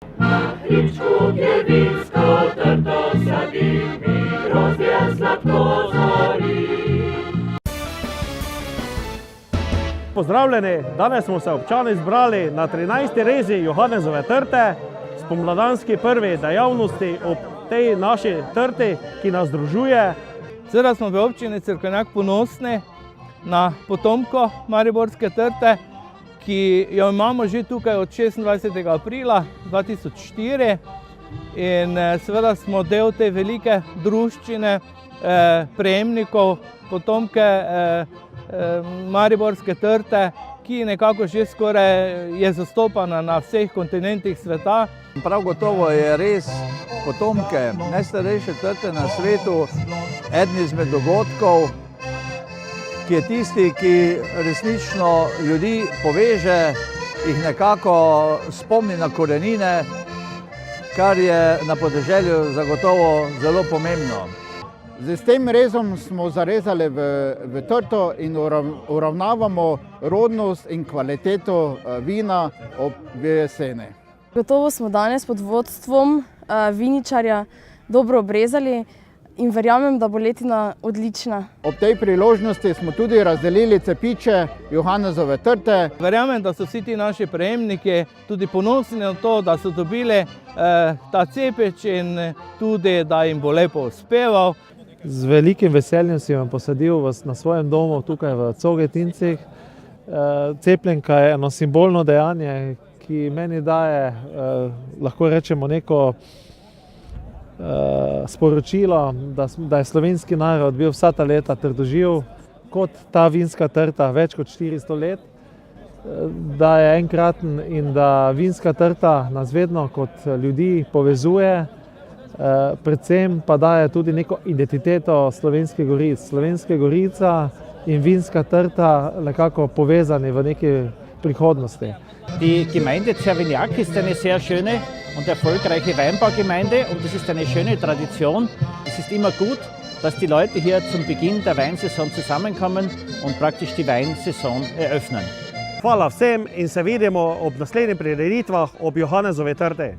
Na hribčku, kjer vinsko trto sadi, mi grozdje sladko zori. Pozdravljeni, danes smo se občani zbrali na 13. rezi Johanezove trte, spomladanski prvi dejavnosti ob tej naši trti, ki nas združuje. Seveda smo v občini Cerkvenjak ponosni na potomko mariborske trte, ki jo imamo že tukaj od 26. aprila 2004 in seveda smo del te velike druščine prejemnikov potomke mariborske trte, ki nekako že skoraj je zastopana na vseh kontinentih sveta. Prav gotovo je res potomke najstarejše trte na svetu eden izmed dogodkov, ki je tisti, ki resnično ljudi poveže, jih nekako spomni na korenine, kar je na podeželju zagotovo zelo pomembno. S tem rezom smo zarezali v trto in uravnavamo rodnost in kvaliteto vina v jeseni. Gotovo smo danes pod vodstvom viničarja dobro obrezali in verjamem, da bo letina odlična. Ob tej priložnosti smo tudi razdelili cepiče Johanezove trte. Verjamem, da so vsi ti naši prejemniki tudi ponosni na to, da so dobili ta cepič in tudi, da jim bo lepo uspeval. Z velikim veseljem si vam posadil na svojem domu tukaj v Cogetincih. Cepljenka je eno simbolno dejanje, ki meni daje, lahko rečemo, neko sporočilo, da je slovenski narod bil vsa ta leta trdoživ kot ta vinska trta več kot 400 let, da je enkraten in da vinska trta nas vedno kot ljudi povezuje, predvsem pa daje tudi neko identiteto Slovenskih goric. Slovenske gorica in vinska trta nekako povezani v neki prihodnosti. Die Gemeinde Cerkvenjak ist eine sehr schöne und erfolgreiche Weinbaugemeinde und es ist eine schöne Tradition. Es ist immer gut, dass die Leute hier zum Beginn der Weinsaison zusammenkommen und praktisch die Weinsaison eröffnen. Hvala vsem in se vidimo ob naslednjih prireditvah ob Johanezovi trti.